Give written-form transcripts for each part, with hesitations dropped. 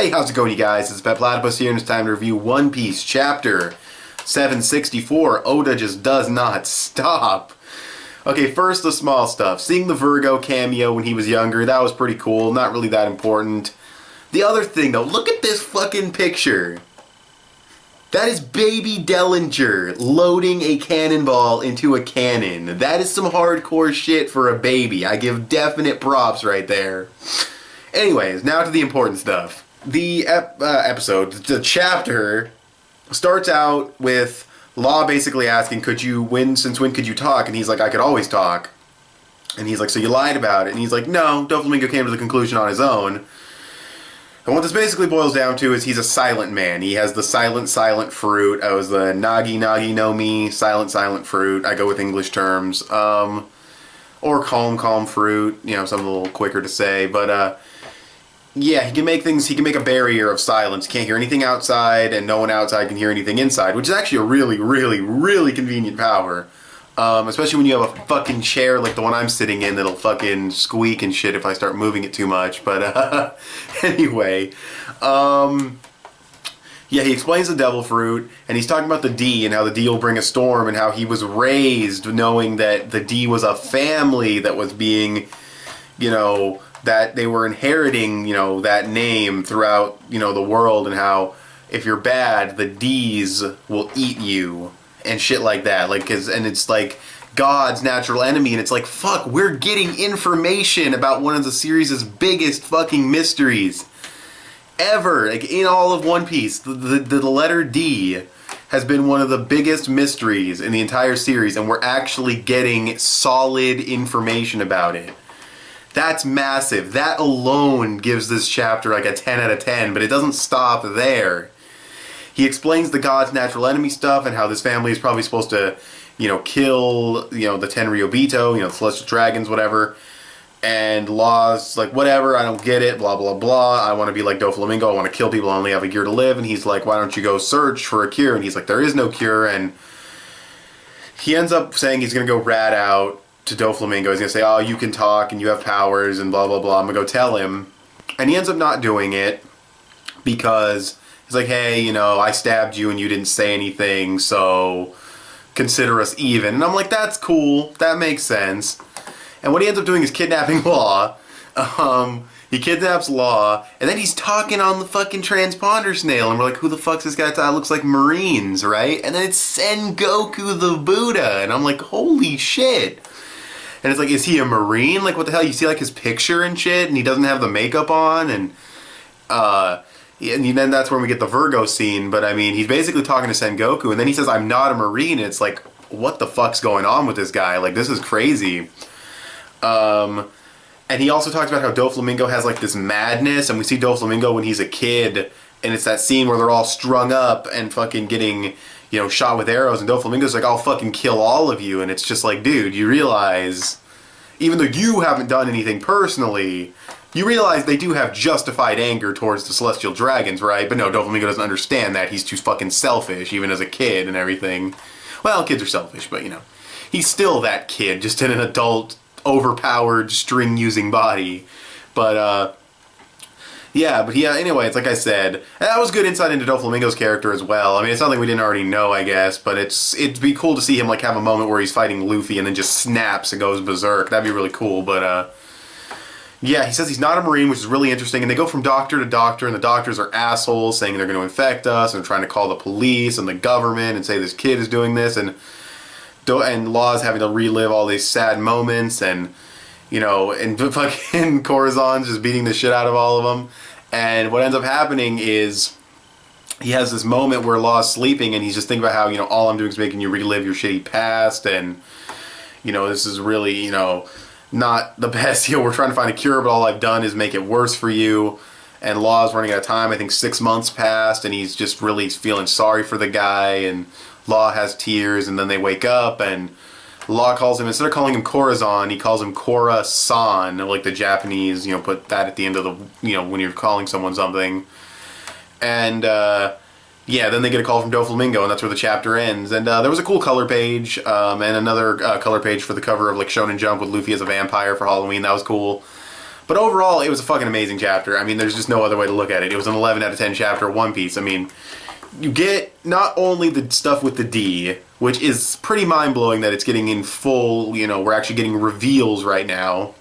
Hey, how's it going, you guys? It's petplatypus here, and it's time to review One Piece Chapter 764. Oda just does not stop. Okay, first the small stuff. Seeing the Virgo cameo when he was younger, that was pretty cool. Not really that important. The other thing, though, look at this fucking picture. That is baby Dellinger loading a cannonball into a cannon. That is some hardcore shit for a baby. I give definite props right there. Anyways, now to the important stuff. The the chapter, starts out with Law basically asking, since when could you talk? And he's like, I could always talk. And he's like, so you lied about it? And he's like, no, Doflamingo came to the conclusion on his own. And what this basically boils down to is he's a silent man. He has the silent fruit. I was the nagi no mi, silent fruit. I go with English terms. Or calm fruit, you know, something a little quicker to say. But, yeah, he can make a barrier of silence. You can't hear anything outside, and no one outside can hear anything inside, which is actually a really convenient power. Especially when you have a fucking chair like the one I'm sitting in that'll fucking squeak and shit if I start moving it too much. But, anyway. Yeah, he explains the devil fruit, and he's talking about the D, and how the D will bring a storm, and how he was raised knowing that the D was a family that was being, you know, that they were inheriting, you know, that name throughout, you know, the world, and how if you're bad, the D's will eat you. And shit like that, and it's like God's natural enemy, and it's like, fuck, we're getting information about one of the series' biggest fucking mysteries ever, like in all of One Piece. The letter D has been one of the biggest mysteries in the entire series, and we're actually getting solid information about it. That's massive. That alone gives this chapter like a 10 out of 10, but it doesn't stop there. He explains the God's natural enemy stuff and how this family is probably supposed to, you know, kill, you know, the Tenryubito, you know, the Celestial Dragons, whatever. And Law's like, whatever, I don't get it, blah, blah, blah. I want to be like Doflamingo, I want to kill people, I only have a year to live. And he's like, why don't you go search for a cure? And he's like, there is no cure. And he ends up saying he's going to go rat out to Doflamingo. He's going to say, oh, you can talk and you have powers and blah, blah, blah. I'm going to go tell him. And he ends up not doing it because he's like, hey, you know, I stabbed you and you didn't say anything, so consider us even. And I'm like, that's cool. That makes sense. And what he ends up doing is kidnapping Law. He kidnaps Law, and then he's talking on the fucking transponder snail, and we're like, who the fuck's this guy? It looks like Marines, right? And then it's Sengoku the Buddha, and I'm like, holy shit. And it's like, is he a Marine? Like, what the hell? You see, like, his picture and shit, and he doesn't have the makeup on, and then that's when we get the Virgo scene. But I mean, he's basically talking to Sengoku, and then he says, I'm not a Marine. And it's like, what the fuck's going on with this guy? Like, this is crazy. And he also talks about how Doflamingo has like this madness, and we see Doflamingo when he's a kid, and it's that scene where they're all strung up and fucking getting, you know, shot with arrows, and Doflamingo's like, I'll fucking kill all of you. And it's just like, dude, you realize, even though you haven't done anything personally, you realize they do have justified anger towards the Celestial Dragons, right? But no, Doflamingo doesn't understand that. He's too fucking selfish, even as a kid and everything. Well, kids are selfish, but, you know. He's still that kid, just in an adult, overpowered, string-using body. But, yeah, anyway, it's like I said, that was good insight into Doflamingo's character as well. I mean, it's something we didn't already know, I guess, but it'd be cool to see him, like, have a moment where he's fighting Luffy and then just snaps and goes berserk. That'd be really cool, but, yeah, he says he's not a Marine, which is really interesting, and they go from doctor to doctor, and the doctors are assholes, saying they're going to infect us, and trying to call the police and the government and say this kid is doing this, and Law's having to relive all these sad moments, and, you know, and fucking Corazon's just beating the shit out of all of them. And what ends up happening is he has this moment where Law's sleeping, and he's just thinking about how, you know, all I'm doing is making you relive your shitty past, and, you know, this is really, you know, not the best. You know, we're trying to find a cure, but all I've done is make it worse for you. And Law's running out of time. I think 6 months passed, and he's just really feeling sorry for the guy, and Law has tears, and then they wake up, and Law calls him, instead of calling him Corazon, he calls him Cora-san, like the Japanese, you know, put that at the end of the, you know, when you're calling someone something. And, yeah, then they get a call from Doflamingo, and that's where the chapter ends. And there was a cool color page, and another color page for the cover of like Shonen Jump with Luffy as a vampire for Halloween. That was cool. But overall, it was a fucking amazing chapter. I mean, there's just no other way to look at it. It was an 11 out of 10 chapter of One Piece. I mean, you get not only the stuff with the D, which is pretty mind-blowing that it's getting in full, you know, we're actually getting reveals right now.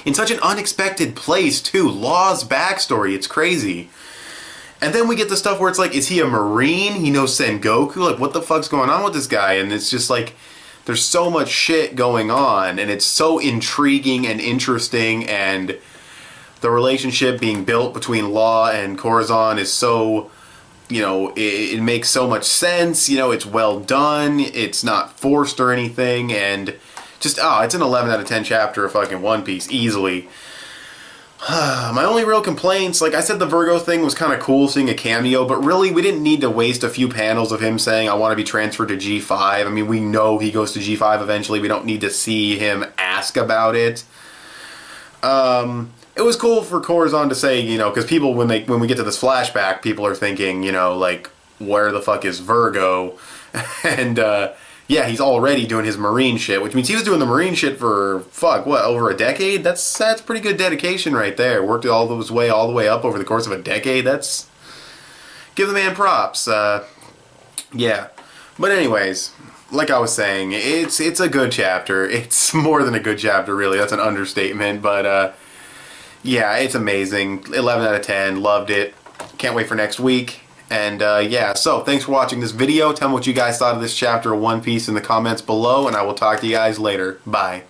In such an unexpected place, too. Law's backstory, it's crazy. And then we get the stuff where it's like, is he a Marine? He knows Sengoku? Like, what the fuck's going on with this guy? And it's just like, there's so much shit going on, and it's so intriguing and interesting, and the relationship being built between Law and Corazon is so, you know, it makes so much sense, you know, it's well done, it's not forced or anything, and just, it's an 11 out of 10 chapter of fucking One Piece, easily. My only real complaints, like I said, the Virgo thing was kind of cool, seeing a cameo, but really we didn't need to waste a few panels of him saying, I want to be transferred to G5. I mean, we know he goes to G5 eventually. We don't need to see him ask about it. It was cool for Corazon to say, you know, because people, when we get to this flashback, people are thinking, you know, like, where the fuck is Virgo? And, yeah, he's already doing his Marine shit, which means he was doing the Marine shit for, fuck, what, over a decade? That's pretty good dedication right there. Worked all the way up over the course of a decade. That's... give the man props. Yeah. But anyways, like I was saying, it's a good chapter. It's more than a good chapter, really. That's an understatement. But, yeah, it's amazing. 11 out of 10. Loved it. Can't wait for next week. And yeah, so thanks for watching this video. Tell me what you guys thought of this chapter of One Piece in the comments below, and I will talk to you guys later. Bye.